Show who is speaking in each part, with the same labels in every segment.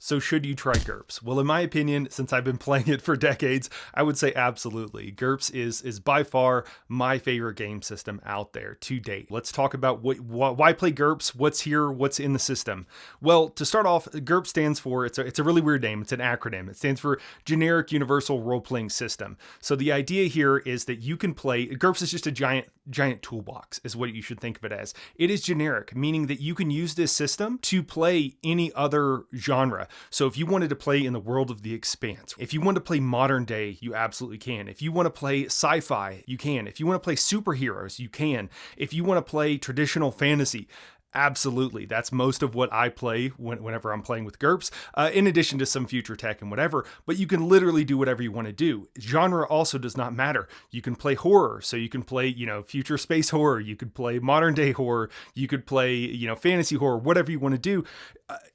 Speaker 1: So should you try GURPS? Well, in my opinion, since I've been playing it for decades, I would say absolutely. GURPS is by far my favorite game system out there to date. Let's talk about why play GURPS, what's here, what's in the system. Well, to start off, GURPS stands for, it's a really weird name. It's an acronym. It stands for Generic Universal Role-Playing System. So the idea here is that you can play, GURPS is just a giant toolbox is what you should think of it as. It is generic, meaning that you can use this system to play any other genre. So if you wanted to play in the world of The Expanse, if you want to play modern day, you absolutely can. If you want to play sci-fi, you can. If you want to play superheroes, you can. If you want to play traditional fantasy, absolutely. That's most of what I play whenever I'm playing with GURPS, in addition to some future tech and whatever, but you can literally do whatever you want to do. Genre also does not matter. You can play horror, so you can play, future space horror, you could play modern day horror, you could play, fantasy horror, whatever you want to do.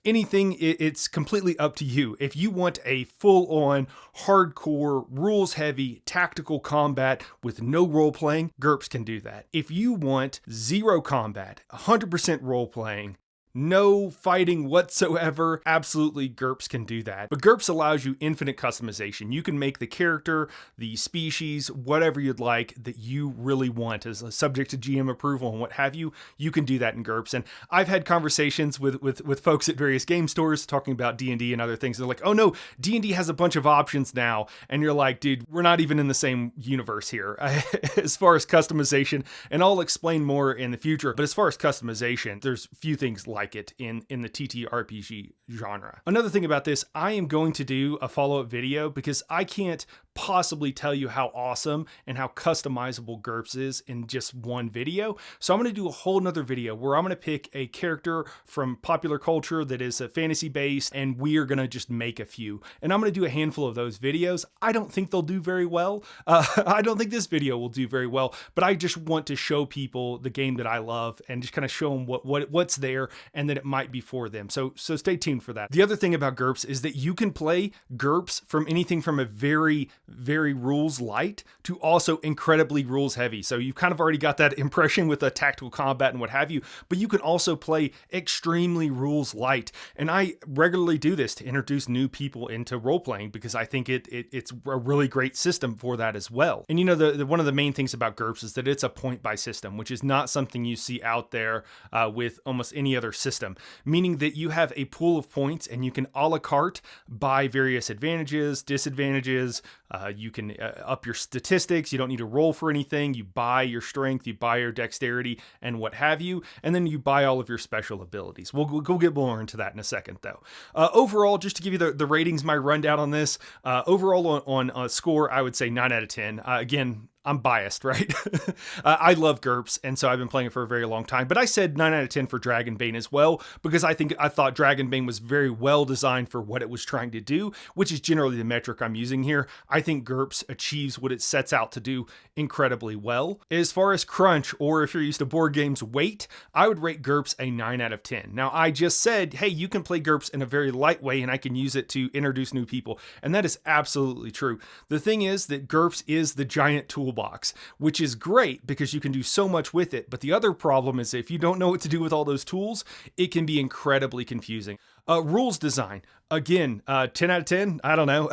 Speaker 1: Anything, it's completely up to you. If you want a full-on, hardcore, rules-heavy, tactical combat with no role-playing, GURPS can do that. If you want zero combat, 100% role-playing, no fighting whatsoever, absolutely GURPS can do that. But GURPS allows you infinite customization. You can make the character, the species, whatever you'd like that you really want as a subject to GM approval and what have you. You can do that in GURPS. And I've had conversations with folks at various game stores talking about D&D and other things. They're like, oh no, D&D has a bunch of options now. And you're like, dude, we're not even in the same universe here as far as customization. And I'll explain more in the future. But as far as customization, there's few things like it in the TTRPG genre. Another thing about this, I am going to do a follow-up video because I can't possibly tell you how awesome and how customizable GURPS is in just one video. So I'm going to do a whole nother video where I'm going to pick a character from popular culture that is fantasy based, and we are going to just make a few. And I'm going to do a handful of those videos. I don't think they'll do very well. I don't think this video will do very well, but I just want to show people the game that I love and just kind of show them what's there and that it might be for them. So stay tuned for that. The other thing about GURPS is that you can play GURPS from anything from a very rules light to also incredibly rules heavy. So you've kind of already got that impression with a tactical combat and what have you, but you can also play extremely rules light. And I regularly do this to introduce new people into role playing because I think it's a really great system for that as well. And one of the main things about GURPS is that it's a point by system, which is not something you see out there with almost any other system, meaning that you have a pool of points and you can a la carte buy various advantages, disadvantages. You can up your statistics. You don't need to roll for anything. You buy your strength, you buy your dexterity and what have you. And then you buy all of your special abilities. We'll get more into that in a second though. Overall, just to give you the ratings, my rundown on this, overall on score, I would say 9 out of 10. Again, I'm biased, right? I love GURPS, and so I've been playing it for a very long time. But I said 9 out of 10 for Dragonbane as well, because I thought Dragonbane was very well designed for what it was trying to do, which is generally the metric I'm using here. I think GURPS achieves what it sets out to do incredibly well. As far as crunch, or if you're used to board games, weight, I would rate GURPS a 9 out of 10. Now, I just said, hey, you can play GURPS in a very light way, and I can use it to introduce new people, and that is absolutely true. The thing is that GURPS is the giant toolbox, which is great because you can do so much with it. But the other problem is if you don't know what to do with all those tools, it can be incredibly confusing. Rules design. Again, 10 out of 10, I don't know.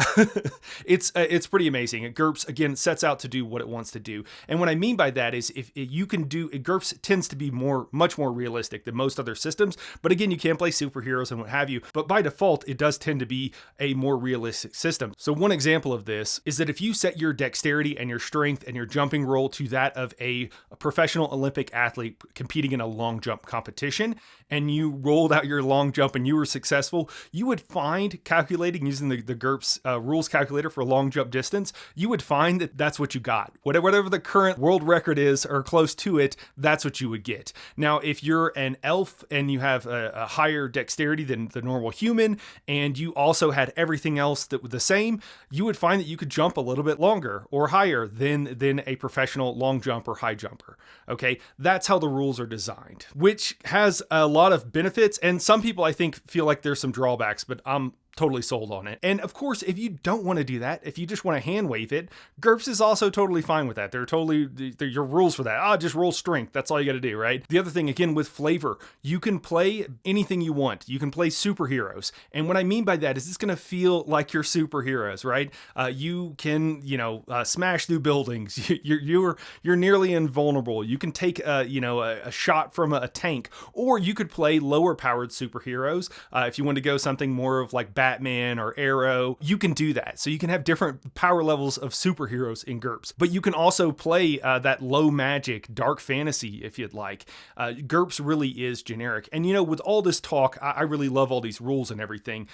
Speaker 1: It's pretty amazing. GURPS, again, sets out to do what it wants to do. And what I mean by that is if you can do, GURPS tends to be much more realistic than most other systems. But again, you can play superheroes and what have you. But by default, it does tend to be a more realistic system. So one example of this is that if you set your dexterity and your strength and your jumping roll to that of a professional Olympic athlete competing in a long jump competition, and you rolled out your long jump and you were successful, you would find calculating using the GURPS rules calculator for long jump distance, you would find that that's what you got. Whatever the current world record is or close to it, that's what you would get. Now, if you're an elf and you have a higher dexterity than the normal human, and you also had everything else that was the same, you would find that you could jump a little bit longer or higher than a professional long jump or high jumper. Okay, that's how the rules are designed, which has a lot of benefits. And some people, I think, feel like there's some drawbacks, but I'm totally sold on it. And of course, if you don't want to do that, if you just want to hand wave it, GURPS is also totally fine with that. They're your rules for that. Just roll strength. That's all you got to do, right? The other thing, again, with flavor, you can play anything you want. You can play superheroes. And what I mean by that is it's going to feel like you're superheroes, right? You can, smash through buildings. You're nearly invulnerable. You can take, a shot from a tank, or you could play lower powered superheroes. If you want to go something more of like Batman or Arrow, you can do that. So you can have different power levels of superheroes in GURPS, but you can also play that low magic, dark fantasy if you'd like. GURPS really is generic. And with all this talk, I really love all these rules and everything.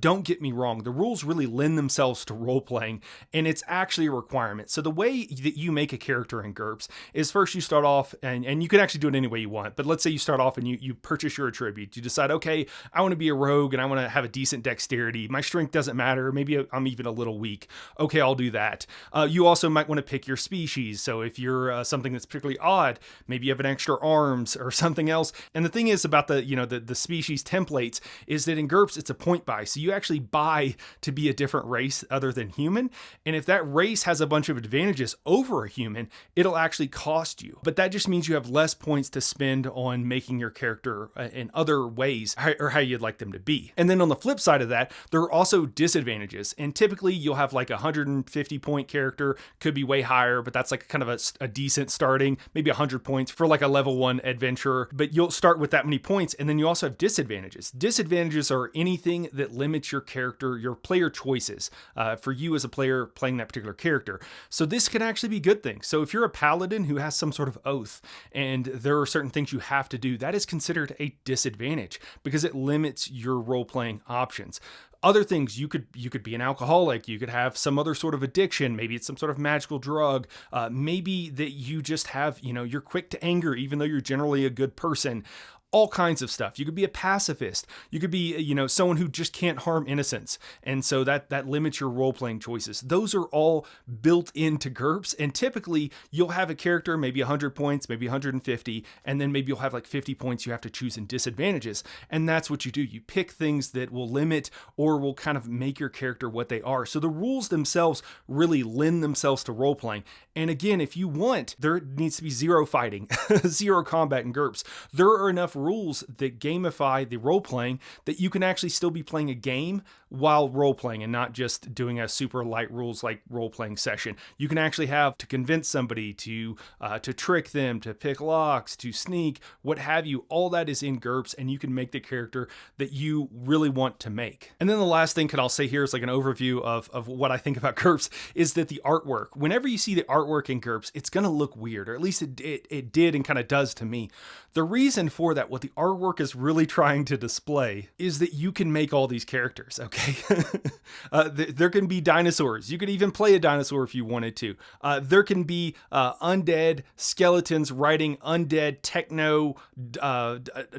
Speaker 1: Don't get me wrong. The rules really lend themselves to role playing, and it's actually a requirement. So the way that you make a character in GURPS is first you start off, and you can actually do it any way you want, but let's say you start off and you purchase your attribute. You decide, okay, I want to be a rogue and I want to have a decent dexterity. My strength doesn't matter. Maybe I'm even a little weak. Okay, I'll do that. You also might want to pick your species. So if you're something that's particularly odd, maybe you have an extra arms or something else. And the thing is about the species templates is that in GURPS, it's a point buy. So you actually buy to be a different race other than human. And if that race has a bunch of advantages over a human, it'll actually cost you. But that just means you have less points to spend on making your character in other ways or how you'd like them to be. And then on the flip side of that, there are also disadvantages. And typically you'll have like a 150 point character, could be way higher, but that's like kind of a decent starting, maybe 100 points for like a level 1 adventurer. But you'll start with that many points. And then you also have disadvantages. Disadvantages are anything that limits your character, your player choices for you as a player playing that particular character. So this can actually be good things. So if you're a paladin who has some sort of oath and there are certain things you have to do, that is considered a disadvantage because it limits your role-playing options. Other things, you could be an alcoholic, you could have some other sort of addiction, maybe it's some sort of magical drug, maybe that you just have, you're quick to anger even though you're generally a good person. All kinds of stuff. You could be a pacifist. You could be, someone who just can't harm innocents. And so that limits your role-playing choices. Those are all built into GURPS. And typically you'll have a character, maybe 100 points, maybe 150, and then maybe you'll have like 50 points you have to choose in disadvantages. And that's what you do. You pick things that will limit or will kind of make your character what they are. So the rules themselves really lend themselves to role-playing. And again, if you want, there needs to be zero fighting, zero combat in GURPS. There are enough rules that gamify the role-playing that you can actually still be playing a game while role-playing and not just doing a super light rules like role-playing session. You can actually have to convince somebody to trick them, to pick locks, to sneak, what have you. All that is in GURPS, and you can make the character that you really want to make. And then the last thing I'll say here is like an overview of what I think about GURPS is that the artwork, whenever you see the artwork in GURPS, it's going to look weird, or at least it did and kind of does to me. The reason for that, what the artwork is really trying to display, is that you can make all these characters, okay? There can be dinosaurs. You could even play a dinosaur if you wanted to. There can be undead skeletons riding undead techno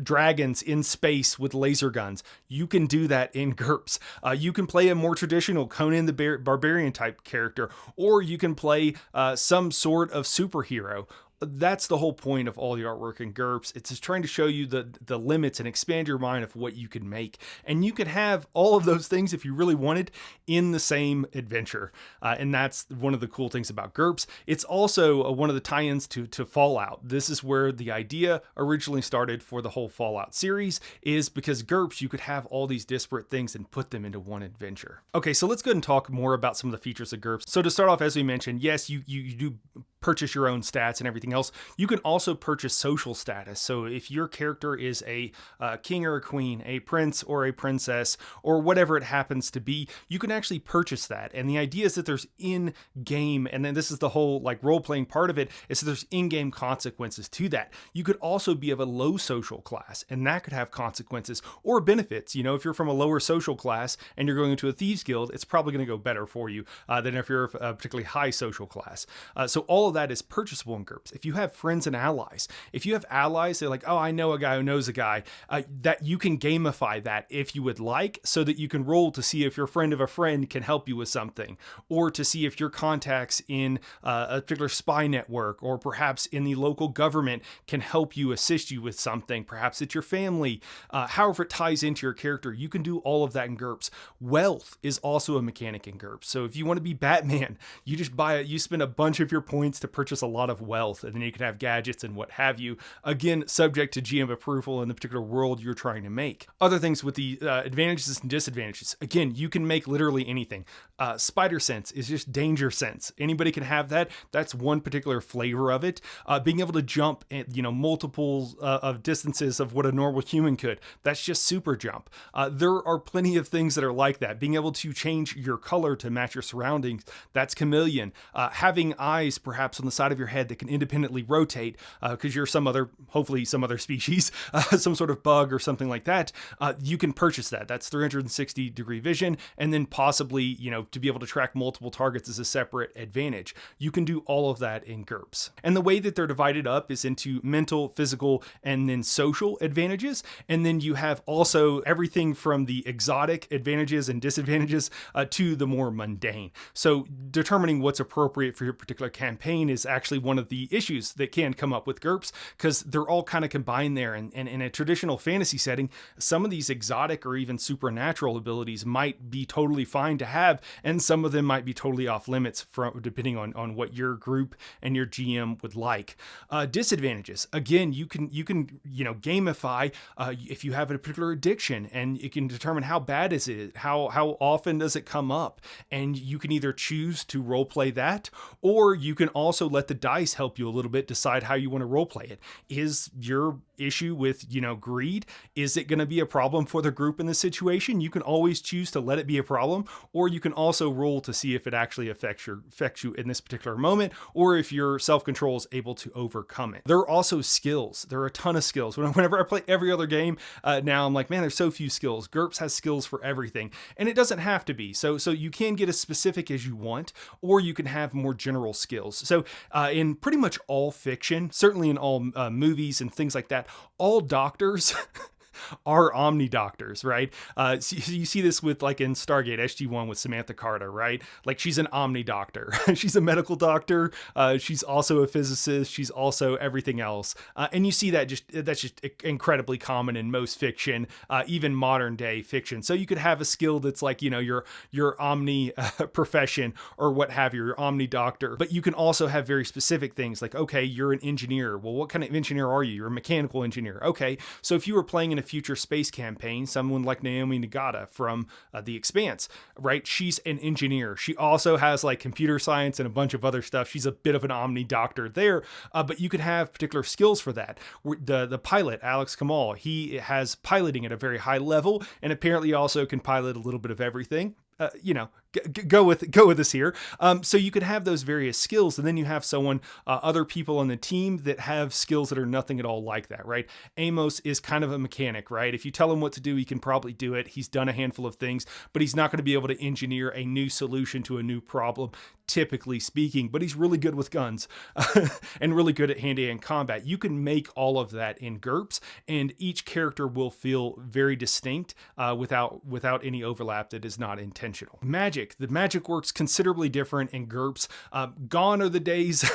Speaker 1: dragons in space with laser guns. You can do that in GURPS. You can play a more traditional Conan the Barbarian type character, or you can play some sort of superhero. That's the whole point of all the artwork in GURPS. It's just trying to show you the limits and expand your mind of what you can make. And you could have all of those things if you really wanted in the same adventure. And that's one of the cool things about GURPS. It's also one of the tie-ins to Fallout. This is where the idea originally started for the whole Fallout series, is because GURPS, you could have all these disparate things and put them into one adventure. Okay, so let's go ahead and talk more about some of the features of GURPS. So to start off, as we mentioned, yes, you do purchase your own stats and everything else. You can also purchase social status. So if your character is a king or a queen, a prince or a princess, or whatever it happens to be, you can actually purchase that. And the idea is that there's in-game, and then this is the whole like role-playing part of it, is that there's in-game consequences to that. You could also be of a low social class, and that could have consequences or benefits. If you're from a lower social class and you're going into a thieves guild, it's probably going to go better for you than if you're a particularly high social class. So all of that is purchasable in GURPS. If you have friends and allies, if you have allies, they're like, oh, I know a guy who knows a guy, that you can gamify that if you would like, so that you can roll to see if your friend of a friend can help you with something, or to see if your contacts in a particular spy network or perhaps in the local government can help you, assist you with something. Perhaps it's your family. However it ties into your character, you can do all of that in GURPS. Wealth is also a mechanic in GURPS. So if you want to be Batman, you just you spend a bunch of your points to purchase a lot of wealth, and then you can have gadgets and what have you. Again, subject to GM approval in the particular world you're trying to make. Other things with the advantages and disadvantages. Again, you can make literally anything. Spider sense is just danger sense. Anybody can have that. That's one particular flavor of it. Being able to jump at, multiples of distances of what a normal human could. That's just super jump. There are plenty of things that are like that. Being able to change your color to match your surroundings. That's chameleon. Having eyes perhaps on the side of your head that can independently rotate because you're hopefully some other species, some sort of bug or something like that. You can purchase that. That's 360-degree vision, and then possibly, to be able to track multiple targets is a separate advantage. You can do all of that in GURPS. And the way that they're divided up is into mental, physical, and then social advantages. And then you have also everything from the exotic advantages and disadvantages to the more mundane. So determining what's appropriate for your particular campaign is actually one of the issues that can come up with GURPS, because they're all kind of combined there. And in a traditional fantasy setting, some of these exotic or even supernatural abilities might be totally fine to have, and some of them might be totally off limits depending on what your group and your GM would like. Disadvantages. Again, you can gamify if you have a particular addiction, and you can determine how bad is it, how often does it come up, and you can either choose to roleplay that, or you can also let the dice help you a little bit decide how you want to roleplay it. Is your issue with greed, is it going to be a problem for the group in this situation? You can always choose to let it be a problem, or you can also roll to see if it actually affects you in this particular moment, or if your self-control is able to overcome it. There are also skills. There are a ton of skills. Whenever I play every other game now, I'm like, man, there's so few skills. GURPS has skills for everything, and it doesn't have to be. So you can get as specific as you want, or you can have more general skills. So in pretty much all fiction, certainly in all movies and things like that, all doctors are omni doctors, right? So you see this with like in Stargate SG-1 with Samantha Carter, right? Like she's an omni doctor. She's a medical doctor. She's also a physicist. She's also everything else. And you see that's just incredibly common in most fiction, even modern day fiction. So you could have a skill that's like, your omni profession or what have you, your omni doctor. But you can also have very specific things like, okay, you're an engineer. Well, what kind of engineer are you? You're a mechanical engineer. Okay. So if you were playing in a future space campaign, someone like Naomi Nagata from The Expanse, right? She's an engineer. She also has like computer science and a bunch of other stuff. She's a bit of an omni doctor there, but you could have particular skills for that. The pilot, Alex Kamal, he has piloting at a very high level, and apparently also can pilot a little bit of everything. Go with us here. So you could have those various skills, and then you have other people on the team that have skills that are nothing at all like that, right? Amos is kind of a mechanic, right? If you tell him what to do, he can probably do it. He's done a handful of things, but he's not going to be able to engineer a new solution to a new problem, typically speaking, but he's really good with guns and really good at hand-to-hand combat. You can make all of that in GURPS, and each character will feel very distinct without any overlap that is not intentional. Magic. The magic works considerably different in GURPS. Gone are the days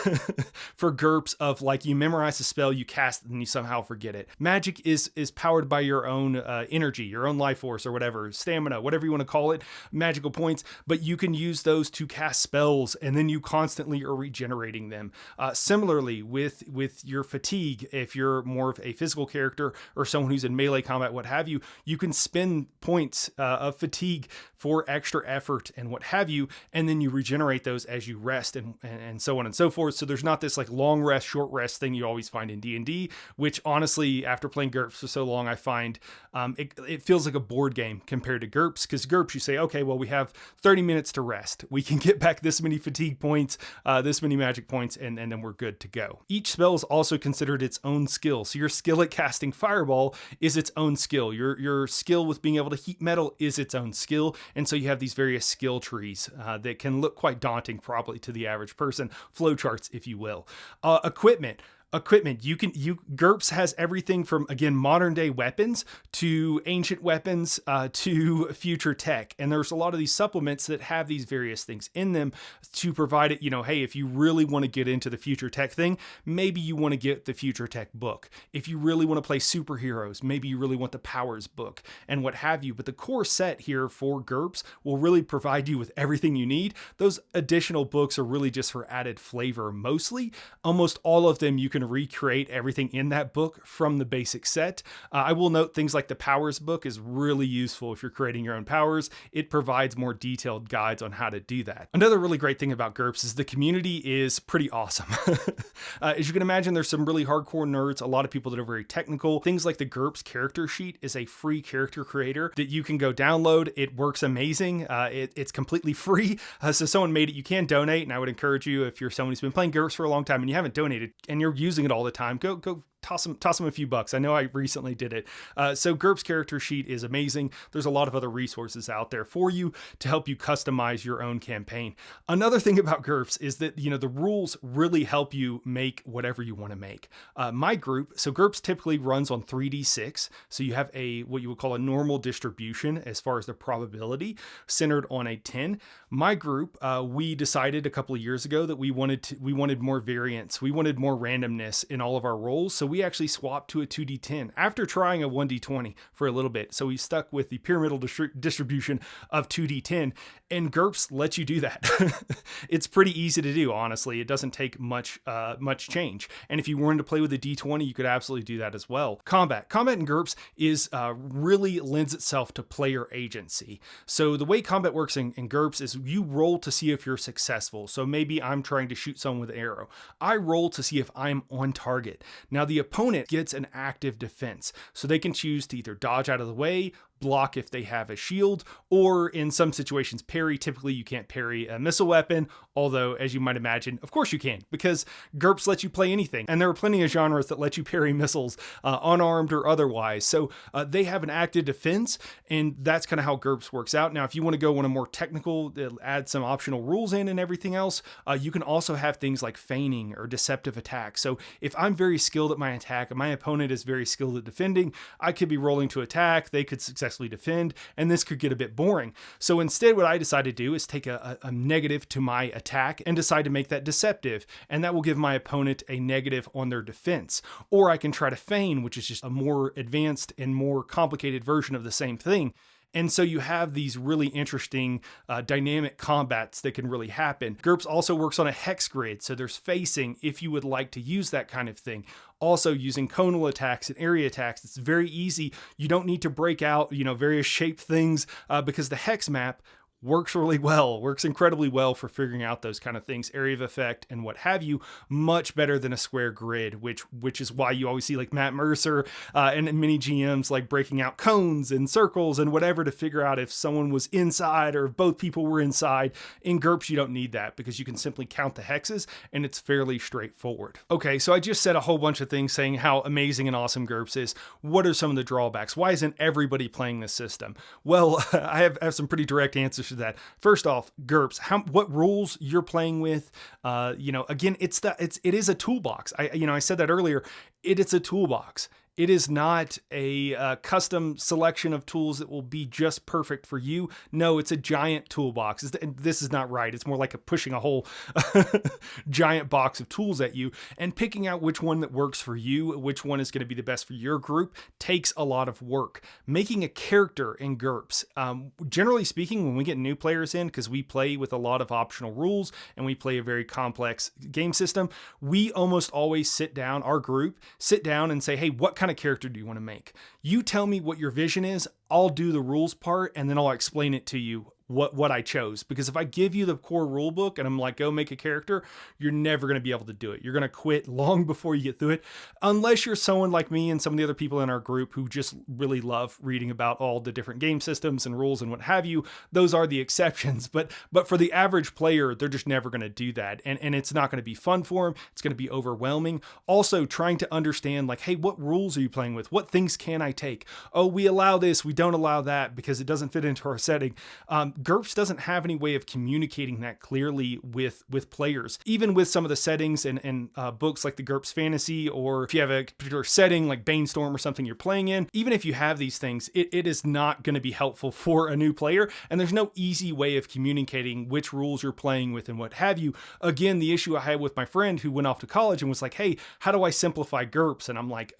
Speaker 1: for GURPS of like you memorize a spell, you cast it, and you somehow forget it. Magic is powered by your own energy, your own life force or whatever, stamina, whatever you want to call it, magical points, but you can use those to cast spells, and then you constantly are regenerating them. Similarly with your fatigue, if you're more of a physical character or someone who's in melee combat, what have you, you can spend points of fatigue for extra effort and what have you, and then you regenerate those as you rest and so on and so forth. So there's not this like long rest, short rest thing you always find in D&D, which honestly, after playing GURPS for so long, I find it feels like a board game compared to GURPS, because GURPS, you say, okay, well, we have 30 minutes to rest. We can get back this many fatigue points, this many magic points, and then we're good to go. Each spell is also considered its own skill. So your skill at casting Fireball is its own skill. Your skill with being able to heat metal is its own skill. And so you have these various skill trees that can look quite daunting probably to the average person, flowcharts, if you will. Equipment, GURPS has everything from, again, modern day weapons to ancient weapons to future tech. And there's a lot of these supplements that have these various things in them to provide it, hey, if you really want to get into the future tech thing, maybe you want to get the future tech book. If you really want to play superheroes, maybe you really want the powers book and what have you. But the core set here for GURPS will really provide you with everything you need. Those additional books are really just for added flavor mostly. Almost all of them you can recreate everything in that book from the basic set. I will note things like the powers book is really useful if you're creating your own powers. It provides more detailed guides on how to do that. Another really great thing about GURPS is the community is pretty awesome. As you can imagine, there's some really hardcore nerds, a lot of people that are very technical. Things like the GURPS character sheet is a free character creator that you can go download. It works amazing. It's completely free. So someone made it. You can donate, and I would encourage you, if you're someone who's been playing GURPS for a long time and you haven't donated and you're using it all the time, go toss them a few bucks. I know I recently did it. So GURPS character sheet is amazing. There's a lot of other resources out there for you to help you customize your own campaign. Another thing about GURPS is that, the rules really help you make whatever you want to make. My group, so GURPS typically runs on 3d6. So you have what you would call a normal distribution as far as the probability centered on a 10. My group, we decided a couple of years ago that we wanted more variance. We wanted more randomness in all of our rolls. So we actually swapped to a 2d10 after trying a 1d20 for a little bit. So we stuck with the pyramidal distribution of 2d10, and GURPS lets you do that. It's pretty easy to do, honestly. It doesn't take much change. And if you wanted to play with a d20, you could absolutely do that as well. Combat in GURPS is really lends itself to player agency. So the way combat works in GURPS is you roll to see if you're successful. So maybe I'm trying to shoot someone with an arrow. I roll to see if I'm on target. Now the opponent gets an active defense, so they can choose to either dodge out of the way, block if they have a shield, or in some situations parry. Typically you can't parry a missile weapon, although as you might imagine, of course you can, because GURPS lets you play anything, and there are plenty of genres that let you parry missiles unarmed or otherwise. So they have an active defense, and that's kind of how GURPS works out. Now if you want to go on a more technical, add some optional rules in and everything else, you can also have things like feigning or deceptive attack. So if I'm very skilled at my attack and my opponent is very skilled at defending, I could be rolling to attack, they could successfully defend, and this could get a bit boring. So instead, what I decided to do is take a negative to my attack and decide to make that deceptive, and that will give my opponent a negative on their defense. Or I can try to feign, which is just a more advanced and more complicated version of the same thing. And so you have these really interesting dynamic combats that can really happen. GURPS also works on a hex grid, so there's facing if you would like to use that kind of thing. Also using conal attacks and area attacks, it's very easy. You don't need to break out, various shaped things because the hex map works incredibly well for figuring out those kind of things, area of effect and what have you, much better than a square grid, which is why you always see like Matt Mercer and many GMs like breaking out cones and circles and whatever to figure out if someone was inside or if both people were inside. In GURPS, you don't need that because you can simply count the hexes and it's fairly straightforward. Okay, so I just said a whole bunch of things saying how amazing and awesome GURPS is. What are some of the drawbacks? Why isn't everybody playing this system? Well, I have some pretty direct answers to that. First off, GURPS, what rules you're playing with, again, it is a toolbox. I said that earlier. It's a toolbox. It is not a custom selection of tools that will be just perfect for you. No, it's a giant toolbox. This is not right. It's more like pushing a whole giant box of tools at you, and picking out which one that works for you, which one is going to be the best for your group, takes a lot of work. Making a character in GURPS, generally speaking, when we get new players in, because we play with a lot of optional rules and we play a very complex game system, we almost always sit down and say, hey, what kind of character do you want to make? You tell me what your vision is. I'll do the rules part and then I'll explain it to you what I chose. Because if I give you the core rule book and I'm like, go make a character, you're never going to be able to do it. You're going to quit long before you get through it, unless you're someone like me and some of the other people in our group who just really love reading about all the different game systems and rules and what have you. Those are the exceptions, but for the average player, they're just never going to do that. And it's not going to be fun for them. It's going to be overwhelming. Also trying to understand like, hey, what rules are you playing with? What things can I take? Oh, we allow this, we don't allow that because it doesn't fit into our setting. GURPS doesn't have any way of communicating that clearly with players. Even with some of the settings and books like the GURPS Fantasy, or if you have a particular setting like Banestorm or something you're playing in, even if you have these things, it is not going to be helpful for a new player, and there's no easy way of communicating which rules you're playing with and what have you. Again, the issue I had with my friend who went off to college and was like, hey, how do I simplify GURPS? And I'm like,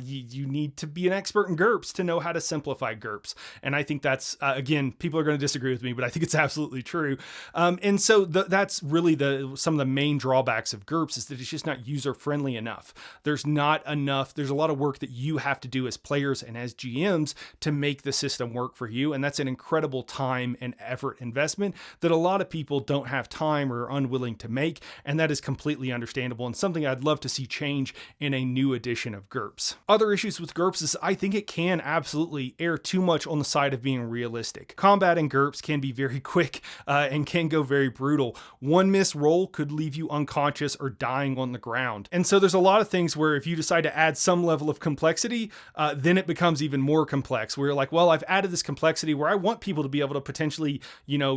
Speaker 1: you need to be an expert in GURPS to know how to simplify GURPS. And I think that's, again, people are going to disagree with me, but I think it's absolutely true. And so that's really some of the main drawbacks of GURPS, is that it's just not user-friendly enough. There's a lot of work that you have to do as players and as GMs to make the system work for you. And that's an incredible time and effort investment that a lot of people don't have time or are unwilling to make. And that is completely understandable, and something I'd love to see change in a new edition of GURPS. Other issues with GURPS is I think it can absolutely err too much on the side of being realistic. Combat in GURPS can be very quick and can go very brutal. One missed roll could leave you unconscious or dying on the ground. And so there's a lot of things where if you decide to add some level of complexity, then it becomes even more complex, where you're like, well, I've added this complexity where I want people to be able to potentially,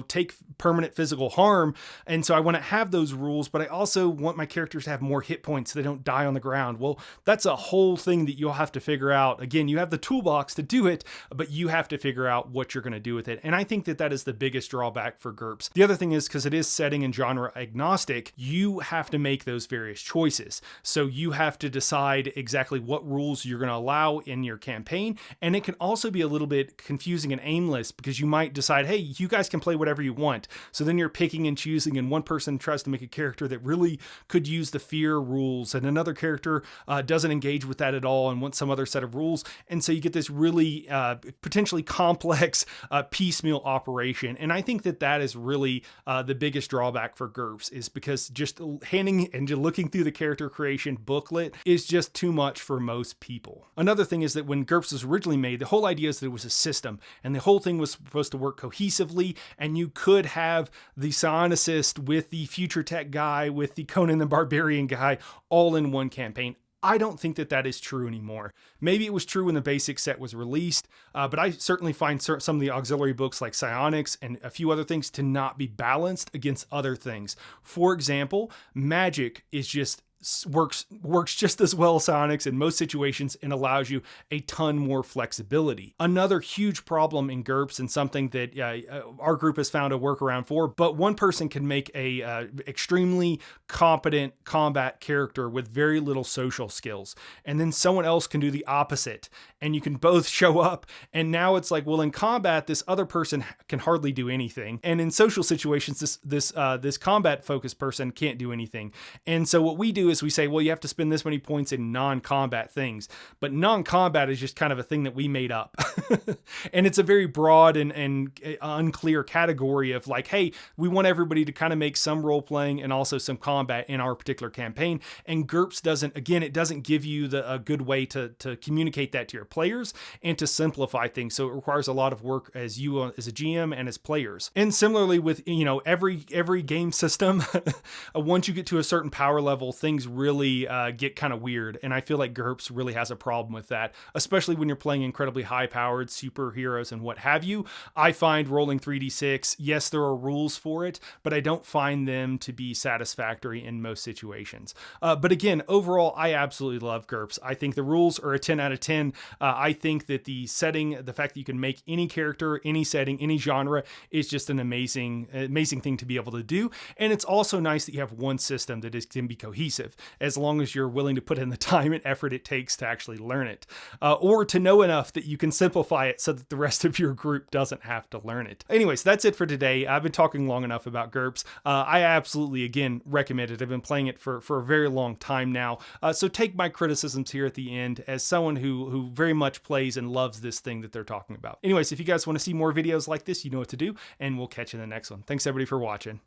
Speaker 1: take permanent physical harm. And so I want to have those rules, but I also want my characters to have more hit points so they don't die on the ground. Well, that's a whole thing that you'll have to figure out. Again, you have the toolbox to do it, but you have to figure out what you're going to do with it. And I think that is the biggest drawback for GURPS. The other thing is, because it is setting and genre agnostic, you have to make those various choices. So you have to decide exactly what rules you're going to allow in your campaign. And it can also be a little bit confusing and aimless, because you might decide, hey, you guys can play whatever you want. So then you're picking and choosing, and one person tries to make a character that really could use the fear rules, and another character doesn't engage with that at all and wants some other set of rules. And so you get this really potentially complex piecemeal operation. And I think that is really the biggest drawback for GURPS, is because just handing and just looking through the character creation booklet is just too much for most people. Another thing is that when GURPS was originally made, the whole idea is that it was a system, and the whole thing was supposed to work cohesively, and you could have the psionicist with the future tech guy with the Conan the Barbarian guy all in one campaign. I don't think that is true anymore. Maybe it was true when the basic set was released, but I certainly find some of the auxiliary books like Psionics and a few other things to not be balanced against other things. For example, magic is just works just as well as psionics in most situations, and allows you a ton more flexibility. Another huge problem in GURPS, and something that our group has found a workaround for, but one person can make a extremely competent combat character with very little social skills, and then someone else can do the opposite, and you can both show up, and now it's like, well, in combat this other person can hardly do anything, and in social situations this combat focused person can't do anything. And so what we do is we say, well, you have to spend this many points in non-combat things, but non-combat is just kind of a thing that we made up. And it's a very broad and unclear category of like, hey, we want everybody to kind of make some role playing and also some combat in our particular campaign. And GURPS doesn't give you a good way to communicate that to your players and to simplify things. So it requires a lot of work as a GM and as players. And similarly with, every game system, once you get to a certain power level, things really get kind of weird. And I feel like GURPS really has a problem with that, especially when you're playing incredibly high-powered superheroes and what have you. I find rolling 3d6, yes, there are rules for it, but I don't find them to be satisfactory in most situations. But again, overall, I absolutely love GURPS. I think the rules are a 10 out of 10. I think that the setting, the fact that you can make any character, any setting, any genre is just an amazing thing to be able to do. And it's also nice that you have one system that can be cohesive, as long as you're willing to put in the time and effort it takes to actually learn it, or to know enough that you can simplify it so that the rest of your group doesn't have to learn it. Anyways, that's it for today. I've been talking long enough about GURPS. I absolutely, again, recommend it. I've been playing it for a very long time now. So take my criticisms here at the end as someone who very much plays and loves this thing that they're talking about. Anyways, if you guys want to see more videos like this, you know what to do, and we'll catch you in the next one. Thanks everybody for watching.